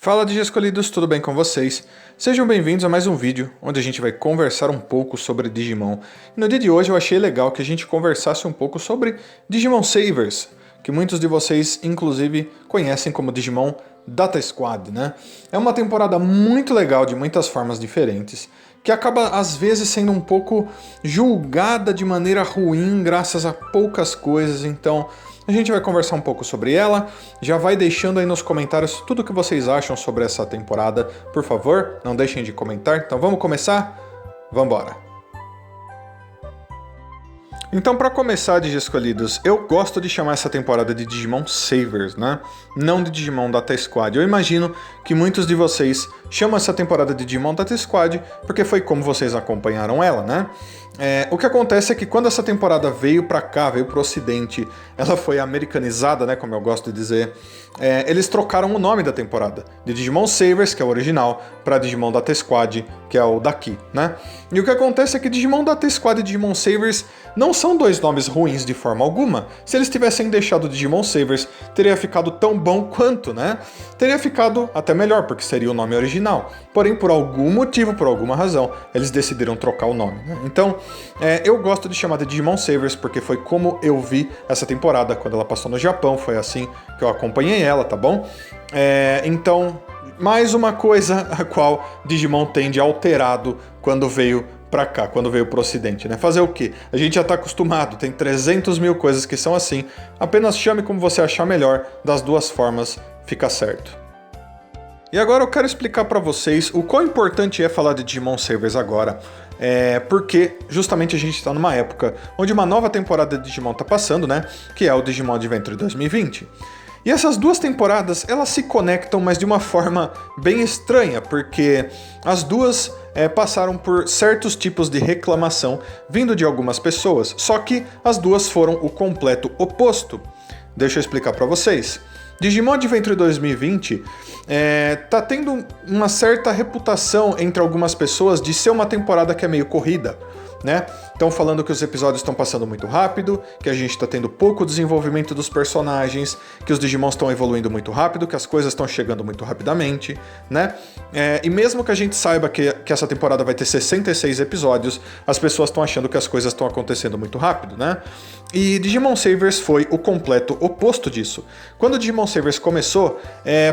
Fala Digi Escolhidos, tudo bem com vocês? Sejam bem-vindos a mais um vídeo onde a gente vai conversar um pouco sobre Digimon. E no dia de hoje eu achei legal que a gente conversasse um pouco sobre Digimon Savers, que muitos de vocês inclusive conhecem como Digimon Data Squad, né? É uma temporada muito legal de muitas formas diferentes, que acaba às vezes sendo um pouco julgada de maneira ruim graças a poucas coisas, então a gente vai conversar um pouco sobre ela. Já vai deixando aí nos comentários tudo o que vocês acham sobre essa temporada, por favor, não deixem de comentar. Então vamos começar? Vambora! Então, para começar, Digi Escolhidos, eu gosto de chamar essa temporada de Digimon Savers, né? Não de Digimon Data Squad. Eu imagino que muitos de vocês chamam essa temporada de Digimon Data Squad porque foi como vocês acompanharam ela, né? O que acontece é que quando essa temporada veio pra cá, veio pro ocidente, ela foi americanizada, né, como eu gosto de dizer, eles trocaram o nome da temporada, de Digimon Savers, que é o original, para Digimon Data Squad, que é o daqui, né? E o que acontece é que Digimon Data Squad e Digimon Savers não são dois nomes ruins de forma alguma. Se eles tivessem deixado Digimon Savers, teria ficado tão bom quanto, né? Teria ficado até melhor, porque seria o nome original. Porém, por algum motivo, por alguma razão, eles decidiram trocar o nome, né? Então, eu gosto de chamar de Digimon Savers porque foi como eu vi essa temporada quando ela passou no Japão, foi assim que eu acompanhei ela, tá bom? Então, mais uma coisa a qual Digimon tem de alterado quando veio pra cá, quando veio pro ocidente, né? Fazer o quê? A gente já tá acostumado, tem 300 mil coisas que são assim, apenas chame como você achar melhor, das duas formas fica certo. E agora eu quero explicar pra vocês o quão importante é falar de Digimon Savers agora. Porque justamente a gente está numa época onde uma nova temporada de Digimon está passando, né? Que é o Digimon Adventure 2020. E essas duas temporadas, elas se conectam, mas de uma forma bem estranha, porque as duas passaram por certos tipos de reclamação vindo de algumas pessoas, só que as duas foram o completo oposto. Deixa eu explicar para vocês. Digimon Adventure 2020 tá tendo uma certa reputação entre algumas pessoas de ser uma temporada que é meio corrida, né? Estão falando que os episódios estão passando muito rápido, que a gente está tendo pouco desenvolvimento dos personagens, que os Digimons estão evoluindo muito rápido, que as coisas estão chegando muito rapidamente, né? E mesmo que a gente saiba que essa temporada vai ter 66 episódios, as pessoas estão achando que as coisas estão acontecendo muito rápido, né? E Digimon Savers foi o completo oposto disso. Quando Digimon Savers começou,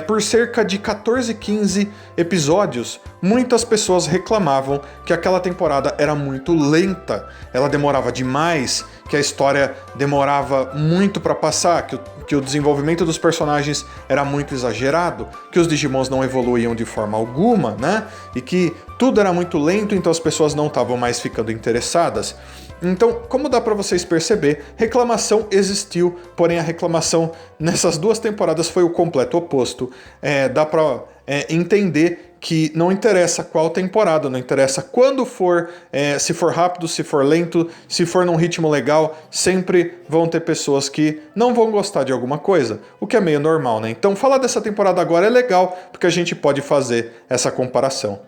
por cerca de 14, 15 episódios, muitas pessoas reclamavam que aquela temporada era muito lenta, ela demorava demais, que a história demorava muito para passar, que o desenvolvimento dos personagens era muito exagerado, que os Digimons não evoluíam de forma alguma, né? E que tudo era muito lento, então as pessoas não estavam mais ficando interessadas. Então, como dá para vocês perceber, reclamação existiu, porém a reclamação nessas duas temporadas foi o completo oposto. Dá para entender que não interessa qual temporada, não interessa quando for, se for rápido, se for lento, se for num ritmo legal, sempre vão ter pessoas que não vão gostar de alguma coisa, o que é meio normal, né? Então falar dessa temporada agora é legal, porque a gente pode fazer essa comparação.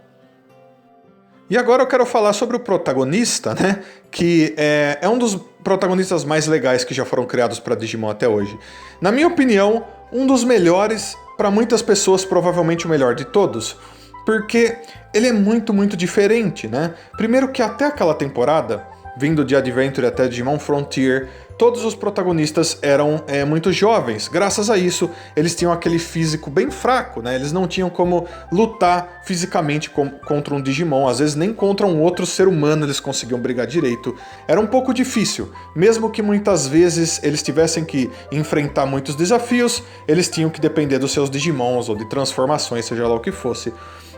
E agora eu quero falar sobre o protagonista, né? Que é um dos protagonistas mais legais que já foram criados para Digimon até hoje. Na minha opinião, um dos melhores, para muitas pessoas provavelmente o melhor de todos. Porque ele é muito, muito diferente, né? Primeiro que até aquela temporada, vindo de Adventure até Digimon Frontier, todos os protagonistas eram muito jovens. Graças a isso, eles tinham aquele físico bem fraco, né? Eles não tinham como lutar fisicamente contra um Digimon. Às vezes nem contra um outro ser humano eles conseguiam brigar direito. Era um pouco difícil. Mesmo que muitas vezes eles tivessem que enfrentar muitos desafios, eles tinham que depender dos seus Digimons ou de transformações, seja lá o que fosse.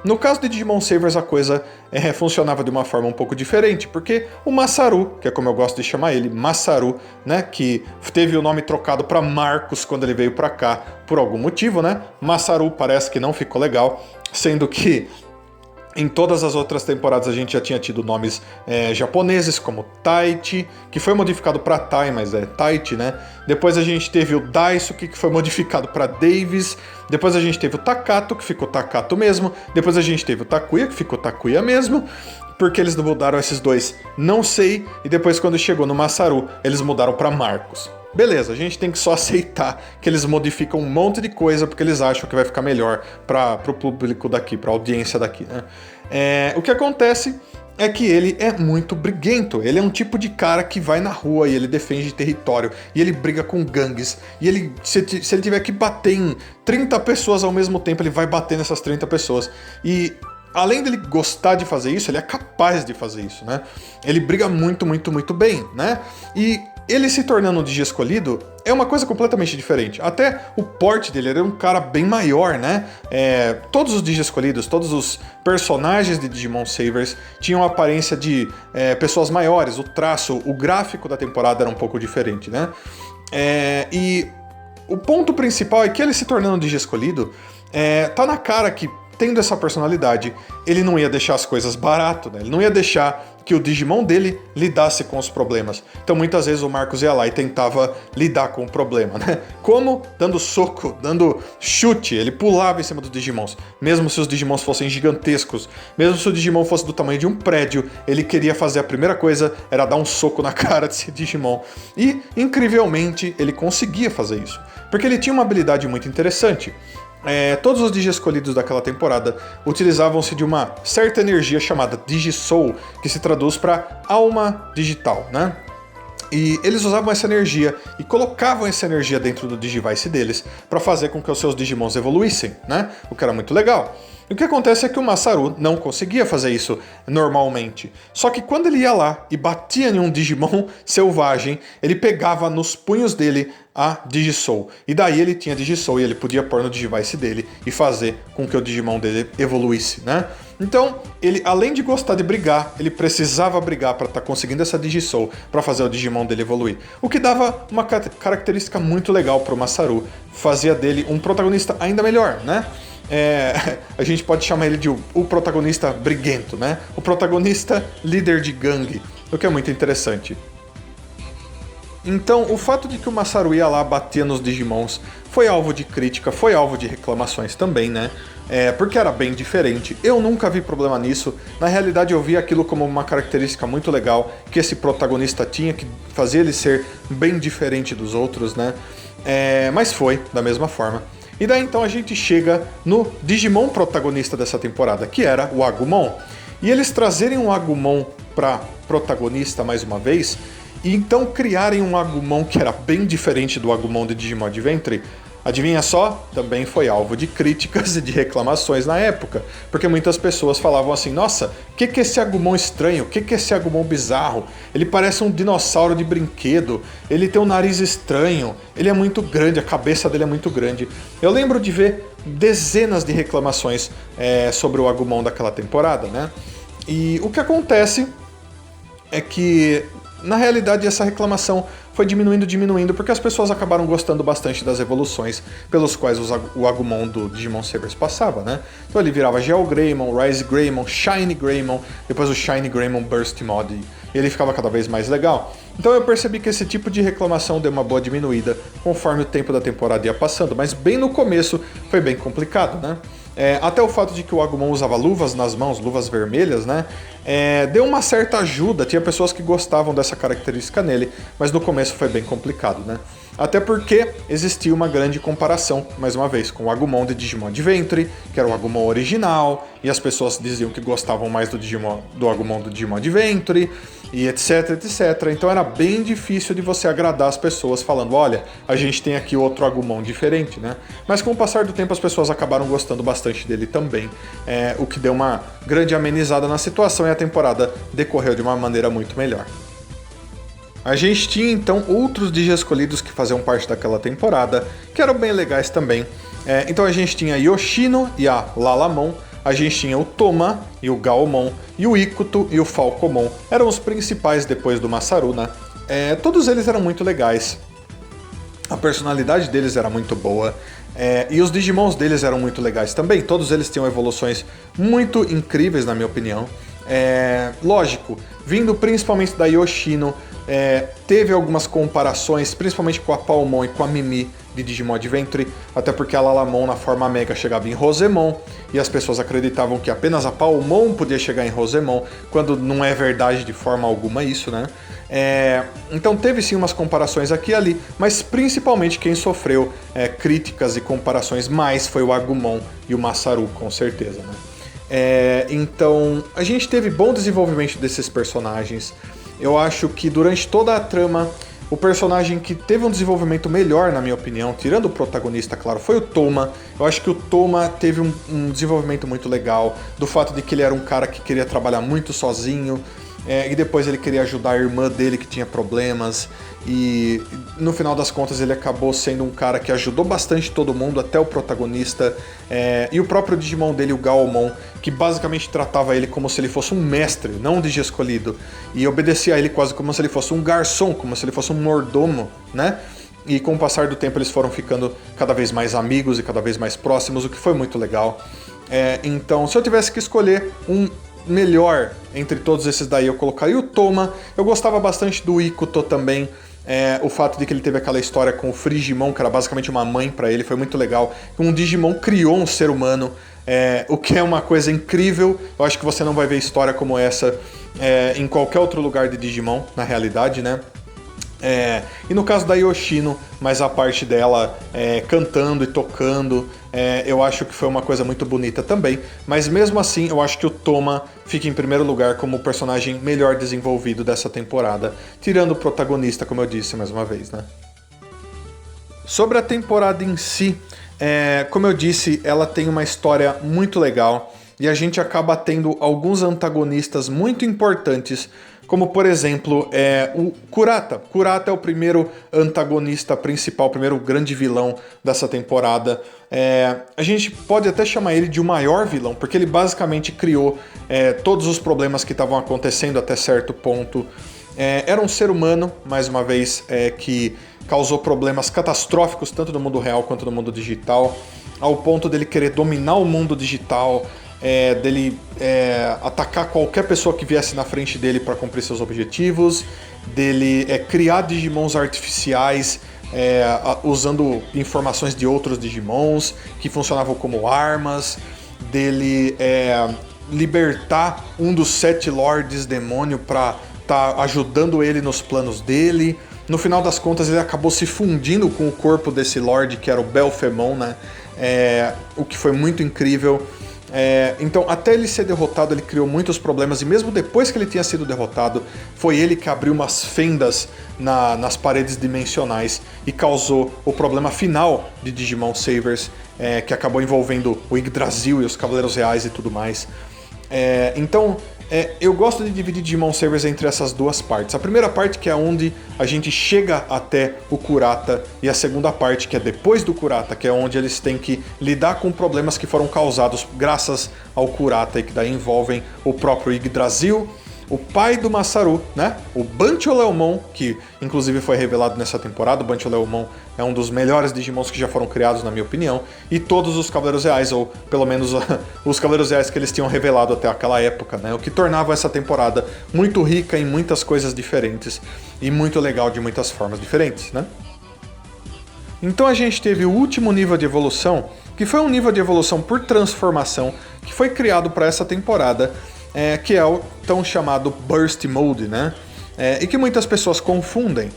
No caso de Digimon Savers, a coisa funcionava de uma forma um pouco diferente, porque o Masaru, que é como eu gosto de chamar ele, Masaru, né, que teve o nome trocado para Marcos quando ele veio para cá por algum motivo, né? Masaru parece que não ficou legal, sendo que em todas as outras temporadas a gente já tinha tido nomes japoneses, como Taichi, que foi modificado para Tai, mas é Taichi, né? Depois a gente teve o Daisuke, que foi modificado para Davis. Depois a gente teve o Takato, que ficou Takato mesmo. Depois a gente teve o Takuya, que ficou Takuya mesmo. Por que eles não mudaram esses dois? Não sei. E depois quando chegou no Masaru, eles mudaram para Marcos. beleza, a gente tem que só aceitar que eles modificam um monte de coisa porque eles acham que vai ficar melhor para o público daqui, para a audiência daqui, né? O que acontece é que ele é muito briguento. Ele é um tipo de cara que vai na rua e ele defende território, e ele briga com gangues, e ele, se ele tiver que bater em 30 pessoas ao mesmo tempo, ele vai bater nessas 30 pessoas. E além dele gostar de fazer isso, ele é capaz de fazer isso, né? Ele briga muito, muito, muito bem, né? E ele se tornando um Digi escolhido é uma coisa completamente diferente. Até o porte dele era um cara bem maior, né? Todos os Digi escolhidos, todos os personagens de Digimon Savers tinham a aparência de pessoas maiores. O traço, o gráfico da temporada era um pouco diferente, né? E o ponto principal é que ele se tornando um Digi escolhido, tá na cara que, tendo essa personalidade, ele não ia deixar as coisas barato, né? Ele não ia deixar que o Digimon dele lidasse com os problemas. Então muitas vezes o Marcus ia lá e tentava lidar com o problema, né? Como? Dando soco, dando chute, ele pulava em cima dos Digimons. Mesmo se os Digimons fossem gigantescos, mesmo se o Digimon fosse do tamanho de um prédio, ele queria fazer a primeira coisa, era dar um soco na cara desse Digimon. E, incrivelmente, ele conseguia fazer isso. Porque ele tinha uma habilidade muito interessante. Todos os Digi escolhidos daquela temporada utilizavam-se de uma certa energia chamada Digisoul, que se traduz para alma digital, né? E eles usavam essa energia e colocavam essa energia dentro do Digivice deles para fazer com que os seus Digimons evoluíssem, né? O que era muito legal. E o que acontece é que o Masaru não conseguia fazer isso normalmente. Só que quando ele ia lá e batia em um Digimon selvagem, ele pegava nos punhos dele a Digisoul. E daí ele tinha Digisoul e ele podia pôr no Digivice dele e fazer com que o Digimon dele evoluísse, né? Então, ele, além de gostar de brigar, ele precisava brigar para estar conseguindo essa Digisoul para fazer o Digimon dele evoluir. O que dava uma característica muito legal para o Masaru, fazia dele um protagonista ainda melhor, né? A gente pode chamar ele de o protagonista briguento, né? O protagonista líder de gangue, o que é muito interessante. Então, o fato de que o Masaru ia lá bater nos Digimons foi alvo de crítica, foi alvo de reclamações também, né? Porque era bem diferente. Eu nunca vi problema nisso. Na realidade, eu vi aquilo como uma característica muito legal que esse protagonista tinha, que fazia ele ser bem diferente dos outros, né? Mas foi da mesma forma. E daí então a gente chega no Digimon protagonista dessa temporada, que era o Agumon. E eles trazerem um Agumon pra protagonista mais uma vez, e então criarem um Agumon que era bem diferente do Agumon de Digimon Adventure, adivinha só? Também foi alvo de críticas e de reclamações na época, porque muitas pessoas falavam assim, nossa, o que é esse Agumon estranho? O que é esse Agumon bizarro? Ele parece um dinossauro de brinquedo, ele tem um nariz estranho, ele é muito grande, a cabeça dele é muito grande. Eu lembro de ver dezenas de reclamações sobre o Agumon daquela temporada, né? E o que acontece é que, na realidade, essa reclamação foi diminuindo, porque as pessoas acabaram gostando bastante das evoluções pelos quais o Agumon do Digimon Savers passava, né? Então ele virava Gel Greymon, Rise Greymon, Shiny Greymon, depois o Shiny Greymon Burst Mod, e ele ficava cada vez mais legal. Então eu percebi que esse tipo de reclamação deu uma boa diminuída conforme o tempo da temporada ia passando, mas bem no começo foi bem complicado, né? Até o fato de que o Agumon usava luvas nas mãos, luvas vermelhas, né? Deu uma certa ajuda, tinha pessoas que gostavam dessa característica nele, mas no começo foi bem complicado, né? Até porque existia uma grande comparação, mais uma vez, com o Agumon de Digimon Adventure, que era o Agumon original, e as pessoas diziam que gostavam mais do Agumon do Digimon Adventure, e etc, etc. Então era bem difícil de você agradar as pessoas falando, olha, a gente tem aqui outro Agumon diferente, né? Mas com o passar do tempo as pessoas acabaram gostando bastante dele também, o que deu uma grande amenizada na situação e a temporada decorreu de uma maneira muito melhor. A gente tinha então outros Digi escolhidos que faziam parte daquela temporada, que eram bem legais também. Então a gente tinha a Yoshino e a Lalamon, a gente tinha o Toma e o Gaomon, e o Ikuto e o Falcomon. Eram os principais depois do Masaru, né? Todos eles eram muito legais. A personalidade deles era muito boa. E os Digimons deles eram muito legais também. Todos eles tinham evoluções muito incríveis, na minha opinião. Lógico, vindo principalmente da Yoshino, teve algumas comparações, principalmente com a Palmon e com a Mimi, de Digimon Adventure, até porque a Lalamon na forma Mega chegava em Rosemon, e as pessoas acreditavam que apenas a Palmon podia chegar em Rosemon, quando não é verdade de forma alguma isso, né? Então teve sim umas comparações aqui e ali, mas principalmente quem sofreu críticas e comparações mais foi o Agumon e o Masaru, com certeza, né? Então a gente teve bom desenvolvimento desses personagens. Eu acho que durante toda a trama, o personagem que teve um desenvolvimento melhor, na minha opinião, tirando o protagonista, claro, foi o Toma. Eu acho que o Toma teve um desenvolvimento muito legal, do fato de que ele era um cara que queria trabalhar muito sozinho, e depois ele queria ajudar a irmã dele que tinha problemas, e no final das contas ele acabou sendo um cara que ajudou bastante todo mundo, até o protagonista, e o próprio Digimon dele, o Gaomon, que basicamente tratava ele como se ele fosse um mestre, não um Digi escolhido, e obedecia a ele quase como se ele fosse um garçom, como se ele fosse um mordomo, né? E com o passar do tempo eles foram ficando cada vez mais amigos e cada vez mais próximos, o que foi muito legal. Então, se eu tivesse que escolher um melhor entre todos esses daí, eu colocaria o Toma. Eu gostava bastante do Ikuto também. O fato de que ele teve aquela história com o Frigimon, que era basicamente uma mãe pra ele, foi muito legal. Um Digimon criou um ser humano, o que é uma coisa incrível. Eu acho que você não vai ver história como essa em qualquer outro lugar de Digimon, na realidade, né? E no caso da Yoshino, mais a parte dela cantando e tocando, eu acho que foi uma coisa muito bonita também. Mas mesmo assim, eu acho que o Toma fica em primeiro lugar como o personagem melhor desenvolvido dessa temporada, tirando o protagonista, como eu disse mais uma vez, né? Sobre a temporada em si, como eu disse, ela tem uma história muito legal e a gente acaba tendo alguns antagonistas muito importantes, como por exemplo o Kurata. Kurata é o primeiro antagonista principal, o primeiro grande vilão dessa temporada. A gente pode até chamar ele de o maior vilão, porque ele basicamente criou todos os problemas que estavam acontecendo até certo ponto. Era um ser humano, mais uma vez, que causou problemas catastróficos tanto no mundo real quanto no mundo digital, ao ponto dele querer dominar o mundo digital, dele atacar qualquer pessoa que viesse na frente dele para cumprir seus objetivos, dele criar Digimons artificiais usando informações de outros Digimons que funcionavam como armas, dele libertar um dos 7 Lords Demônio para estar ajudando ele nos planos dele. No final das contas, ele acabou se fundindo com o corpo desse Lorde, que era o Belphemon, né? O que foi muito incrível. Então, até ele ser derrotado, ele criou muitos problemas, e mesmo depois que ele tinha sido derrotado, foi ele que abriu umas fendas nas paredes dimensionais e causou o problema final de Digimon Savers, que acabou envolvendo o Yggdrasil e os Cavaleiros Reais e tudo mais. Então, eu gosto de dividir Digimon Savers entre essas duas partes. A primeira parte, que é onde a gente chega até o Kurata, e a segunda parte, que é depois do Kurata, que é onde eles têm que lidar com problemas que foram causados graças ao Kurata, e que daí envolvem o próprio Yggdrasil, o pai do Masaru, né? O Bancholeomon, que inclusive foi revelado nessa temporada. O Bancholeomon é um dos melhores Digimons que já foram criados, na minha opinião. E todos os Cavaleiros Reais, ou pelo menos os Cavaleiros Reais que eles tinham revelado até aquela época, né? O que tornava essa temporada muito rica em muitas coisas diferentes e muito legal de muitas formas diferentes, né? Então a gente teve o último nível de evolução, que foi um nível de evolução por transformação, que foi criado para essa temporada, que é o tão chamado Burst Mode, né? E que muitas pessoas confundem.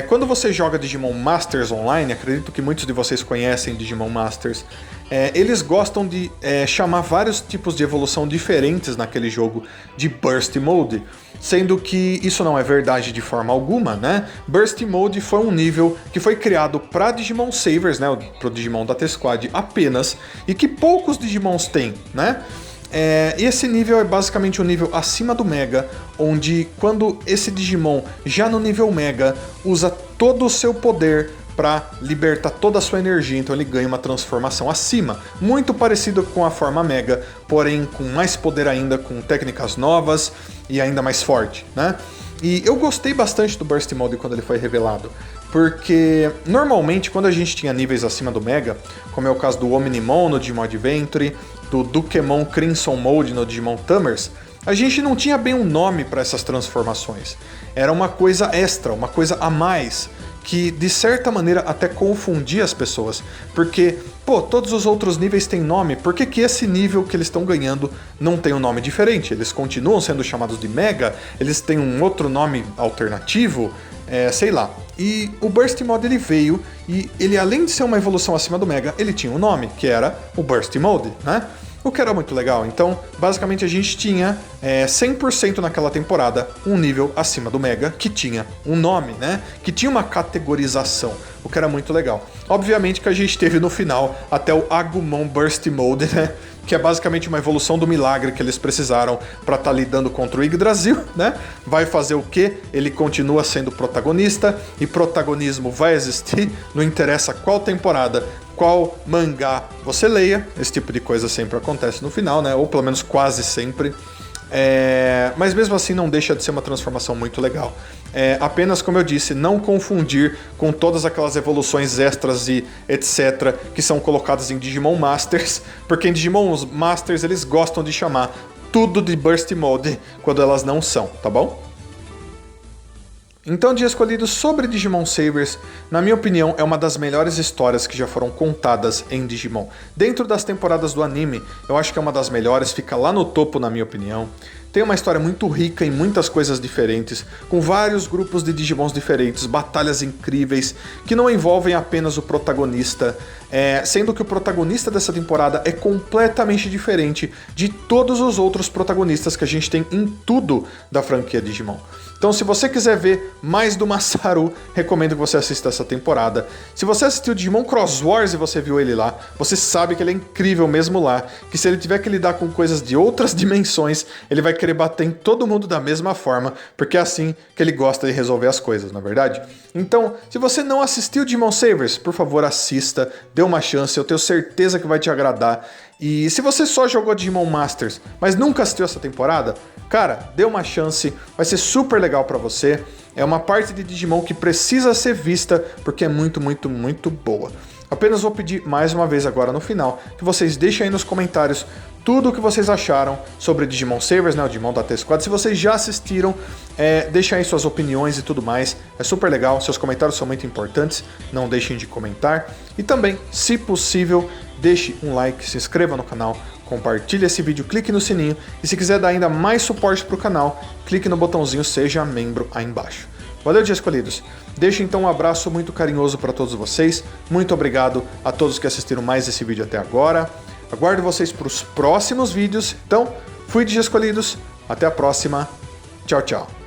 Quando você joga Digimon Masters online, acredito que muitos de vocês conhecem Digimon Masters, eles gostam de chamar vários tipos de evolução diferentes naquele jogo de Burst Mode, sendo que isso não é verdade de forma alguma, né? Burst Mode foi um nível que foi criado para Digimon Savers, né? Pro Digimon da T-Squad apenas, e que poucos Digimons têm, né? E esse nível é basicamente um nível acima do Mega, onde quando esse Digimon, já no nível Mega, usa todo o seu poder para libertar toda a sua energia, então ele ganha uma transformação acima, muito parecido com a forma Mega, porém com mais poder ainda, com técnicas novas e ainda mais forte, né? E eu gostei bastante do Burst Mode quando ele foi revelado, porque normalmente quando a gente tinha níveis acima do Mega, como é o caso do Omnimon no Digimon Adventure, do Dukemon Crimson Mode no Digimon Tamers, a gente não tinha bem um nome para essas transformações. Era uma coisa extra, uma coisa a mais, que de certa maneira até confundia as pessoas, porque, pô, todos os outros níveis têm nome, por que que esse nível que eles estão ganhando não tem um nome diferente? Eles continuam sendo chamados de Mega? Eles têm um outro nome alternativo? Sei lá. E o Burst Mode ele veio e ele, além de ser uma evolução acima do Mega, ele tinha um nome, que era o Burst Mode, né? O que era muito legal. Então, basicamente a gente tinha 100% naquela temporada um nível acima do Mega, que tinha um nome, né? Que tinha uma categorização, o que era muito legal. Obviamente que a gente teve no final até o Agumon Burst Mode, né? Que é basicamente uma evolução do milagre que eles precisaram para estar lidando contra o Yggdrasil, né? Vai fazer o quê? Ele continua sendo protagonista e protagonismo vai existir, não interessa qual temporada, qual mangá você leia, esse tipo de coisa sempre acontece no final, né? Ou pelo menos quase sempre. Mas mesmo assim não deixa de ser uma transformação muito legal. Apenas, como eu disse, não confundir com todas aquelas evoluções extras e etc. que são colocadas em Digimon Masters, porque em Digimon Masters eles gostam de chamar tudo de Burst Mode quando elas não são, tá bom? Então, de escolhidos sobre Digimon Savers, na minha opinião, é uma das melhores histórias que já foram contadas em Digimon. Dentro das temporadas do anime, eu acho que é uma das melhores, fica lá no topo na minha opinião. Tem uma história muito rica em muitas coisas diferentes, com vários grupos de Digimons diferentes, batalhas incríveis, que não envolvem apenas o protagonista, sendo que o protagonista dessa temporada é completamente diferente de todos os outros protagonistas que a gente tem em tudo da franquia Digimon. Então, se você quiser ver mais do Masaru, recomendo que você assista essa temporada. Se você assistiu Digimon Cross Wars e você viu ele lá, você sabe que ele é incrível mesmo lá, que se ele tiver que lidar com coisas de outras dimensões, ele vai querer bater em todo mundo da mesma forma, porque é assim que ele gosta de resolver as coisas, na verdade? Então, se você não assistiu Digimon Savers, por favor assista, dê uma chance, eu tenho certeza que vai te agradar. E se você só jogou Digimon Masters, mas nunca assistiu essa temporada, cara, dê uma chance, vai ser super legal pra você. É uma parte de Digimon que precisa ser vista, porque é muito, muito, muito boa. Apenas vou pedir mais uma vez agora no final, que vocês deixem aí nos comentários tudo o que vocês acharam sobre Digimon Savers, né, o Digimon da T-Squad. Se vocês já assistiram, deixem aí suas opiniões e tudo mais. É super legal, seus comentários são muito importantes, não deixem de comentar. E também, se possível, deixe um like, se inscreva no canal, compartilhe esse vídeo, clique no sininho. E se quiser dar ainda mais suporte para o canal, clique no botãozinho Seja Membro aí embaixo. Valeu, Dia Escolhidos! Deixo então um abraço muito carinhoso para todos vocês. Muito obrigado a todos que assistiram mais esse vídeo até agora. Aguardo vocês para os próximos vídeos. Então, fui, Dia Escolhidos. Até a próxima. Tchau, tchau.